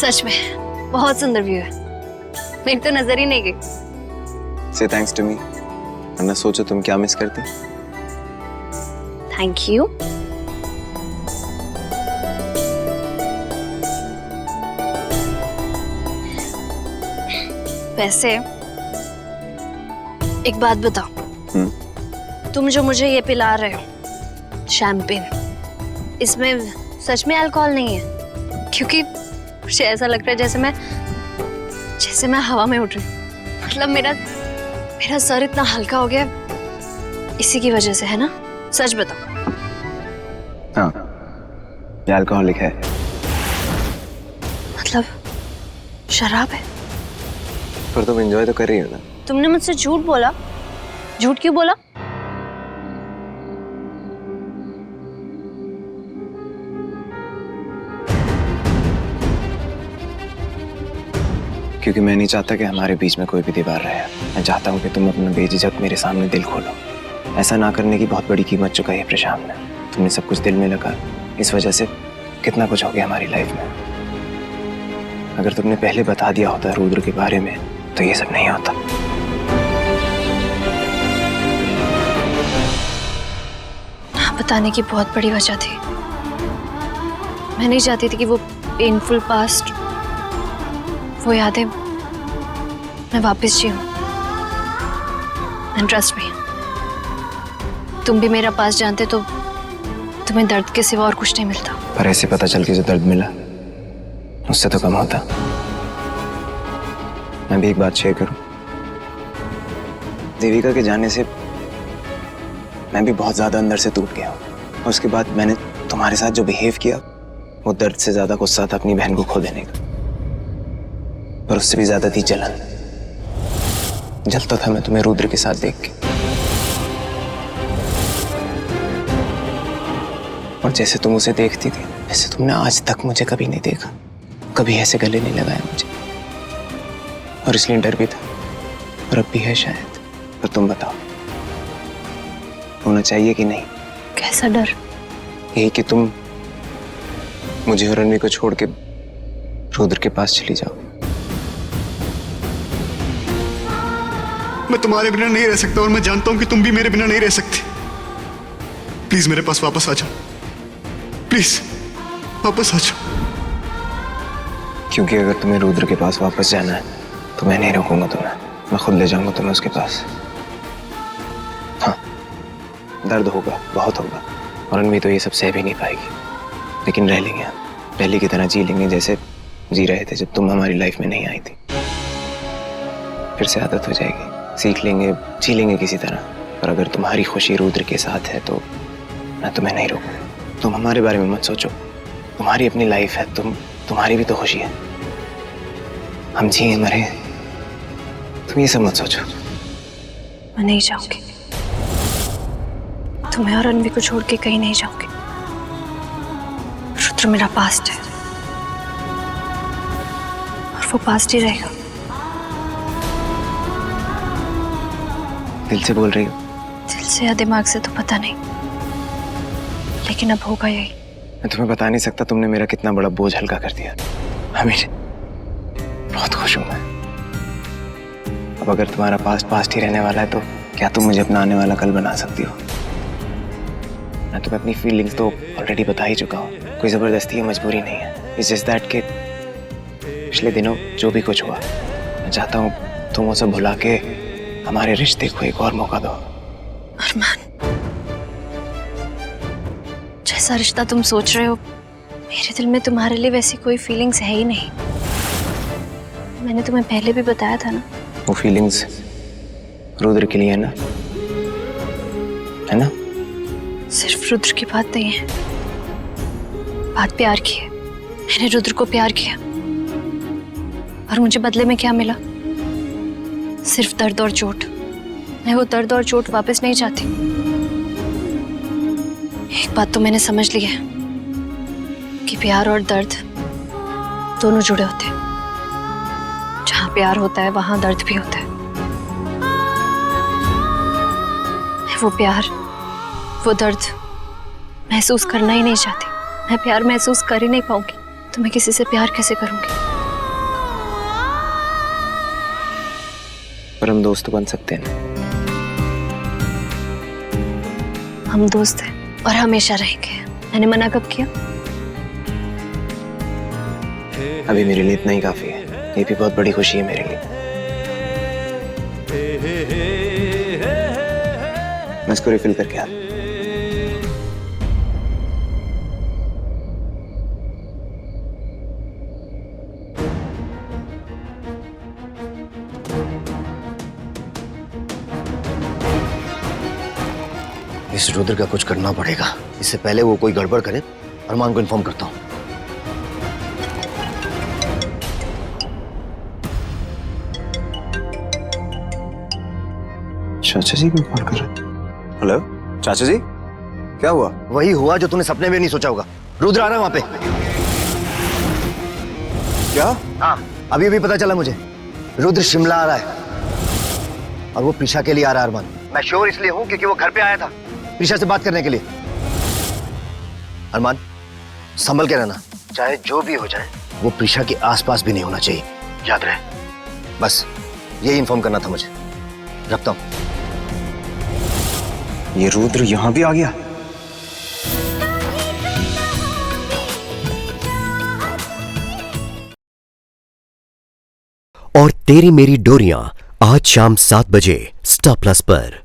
सच में बहुत सुंदर व्यू है, मेरी तो नजर ही नहीं गई। से थैंक्स टू मी, वरना सोचो तुम क्या मिस करती। Thank you. वैसे एक बात बताओ, तुम जो मुझे ये पिला रहे हो शैम्पेन, इसमें सच में अल्कोहल नहीं है? क्योंकि मुझे ऐसा लग रहा है जैसे मैं हवा में उड़ रही हूँ। मतलब मेरा सर इतना हल्का हो गया इसी की वजह से, है ना? सच बताओ। हाँ, ये अल्कोहलिक है। मतलब शराब है? पर तुम एंजॉय तो कर रही हो ना। तुमने मुझसे झूठ बोला। झूठ क्यों बोला? क्योंकि मैं नहीं चाहता कि हमारे बीच में कोई भी दीवार रहे। मैं चाहता हूँ कि तुम अपना बेझिझक मेरे सामने दिल खोलो। ऐसा ना करने की बहुत बड़ी कीमत चुकाई है प्रशांत ने। तुमने सब कुछ दिल में लगा, इस वजह से कितना कुछ हो गया हमारी लाइफ में। अगर तुमने पहले बता दिया होता रुद्र के बारे में तो ये सब नहीं होता। हाँ, बताने की बहुत बड़ी वजह थी। मैं नहीं चाहती थी कि वो पेनफुल पास्ट, वो यादें मैं वापस जीऊं। एंड ट्रस्ट मी, तुम भी मेरा पास जानते तो तुम्हें दर्द के सिवा और कुछ नहीं मिलता। पर ऐसे पता चल के जो दर्द मिला उससे तो कम होता। मैं भी एक बात शेयर करूं, देविका के जाने से मैं भी बहुत ज्यादा अंदर से टूट गया और उसके बाद मैंने तुम्हारे साथ जो बिहेव किया वो दर्द से ज्यादा गुस्सा था अपनी बहन को खो देने का। पर उससे भी ज्यादा थी जलन। जलता था मैं तुम्हें रुद्र के साथ देख के। और जैसे तुम उसे देखती थी वैसे तुमने आज तक मुझे कभी नहीं देखा, कभी ऐसे गले नहीं लगाया मुझे। और इसलिए डर भी था और अब भी है शायद। पर तुम बताओ, होना चाहिए कि नहीं? कैसा डर? यही कि तुम मुझे और रणवीर को छोड़ के रुद्र के पास चली जाओ। मैं तुम्हारे बिना नहीं रह सकता और मैं जानता हूं कि तुम भी मेरे बिना नहीं रह सकती। प्लीज मेरे पास वापस आ जाओ, प्लीज वापस आ जाओ। क्योंकि अगर तुम्हें रुद्र के पास वापस जाना है तो मैं नहीं रोकूंगा तुम्हें, मैं खुद ले जाऊंगा तुम्हें उसके पास। हाँ, दर्द होगा, बहुत होगा, और रणवीर तो ये सब सह भी नहीं पाएगी, लेकिन रह लेंगे हम, पहले की तरह जी लेंगे जैसे जी रहे थे जब तुम हमारी लाइफ में नहीं आई थी। फिर से आदत हो जाएगी, सीख लेंगे, जी लेंगे किसी तरह। पर अगर तुम्हारी खुशी रुद्र के साथ है तो मैं तुम्हें नहीं रोकूंगा। तुम हमारे बारे में मत सोचो, तुम्हारी अपनी लाइफ है, तुम्हारी भी तो खुशी है। हम जिए मरे, तुम ये सब मत सोचो। मैं नहीं जाऊंगी, तुम्हें और रणवीर को छोड़ के कहीं नहीं जाऊंगी। रुद्र मेरा पास्ट है और वो पास्ट ही रहेगा। दिल से बोल रही हो? दिल से या दिमाग से तो पता नहीं, लेकिन अब होगा यही। मैं तुम्हें बता नहीं सकता तुमने मेरा कितना बड़ा बोझ हल्का कर दिया। हमेशा बहुत खुश हूं मैं। अब अगर तुम्हारा पास्ट पास्ट ही रहने वाला है तो क्या तुम मुझे अपना आने वाला कल बना सकती हो? मैं तुम्हें अपनी फीलिंग्स तो ऑलरेडी बता ही चुका हूँ, कोई जबरदस्ती या मजबूरी नहीं है। इट्स जस्ट दैट कि पिछले दिनों जो भी कुछ हुआ, मैं चाहता हूँ तुम वो सब भुला के हमारे रिश्ते को एक और मौका दो। अरमान, जैसा रिश्ता तुम सोच रहे हो मेरे दिल में तुम्हारे लिए वैसी कोई फीलिंग्स है ही नहीं। मैंने तुम्हें पहले भी बताया था ना। वो फीलिंग्स रुद्र के लिए है ना, है ना? सिर्फ रुद्र की बात नहीं है, बात प्यार की है। मैंने रुद्र को प्यार किया और मुझे बदले में क्या मिला? सिर्फ दर्द और चोट। मैं वो दर्द और चोट वापस नहीं चाहती। एक बात तो मैंने समझ ली है कि प्यार और दर्द दोनों जुड़े होते हैं। जहां प्यार होता है वहां दर्द भी होता है। मैं वो प्यार, वो दर्द महसूस करना ही नहीं चाहती। मैं प्यार महसूस कर ही नहीं पाऊंगी तो मैं किसी से प्यार कैसे करूंगी? पर हम दोस्त तो बन सकते हैं ना। हम दोस्त हैं और हमेशा रहेंगे। मैंने मना कब किया? अभी मेरे लिए इतना ही काफी है। ये भी बहुत बड़ी खुशी है मेरे लिए। मैं इसको रिफिल करके आता हूं। इस रुद्र का कुछ करना पड़ेगा। इससे पहले वो कोई गड़बड़ करे, अरमान को इन्फॉर्म करता हूँ। चाचा जी को कॉल कर रहे। हेलो चाचा जी, क्या हुआ? वही हुआ जो तूने सपने में नहीं सोचा होगा। रुद्र आ रहा है वहां पे। क्या? हाँ, अभी अभी पता चला मुझे। रुद्र शिमला आ रहा है और वो प्रीशा के लिए आ रहा है। अरमान, मैं श्योर इसलिए हूं क्योंकि वो घर पे आया था प्रीशा से बात करने के लिए। अरमान, संभल के रहना। चाहे जो भी हो जाए, वो प्रीशा के आसपास भी नहीं होना चाहिए, याद रहे। बस यही इन्फॉर्म करना था मुझे। रखता हूं। ये रुद्र यहाँ भी आ गया। और तेरी मेरी डोरियां आज शाम 7 बजे स्टार प्लस पर।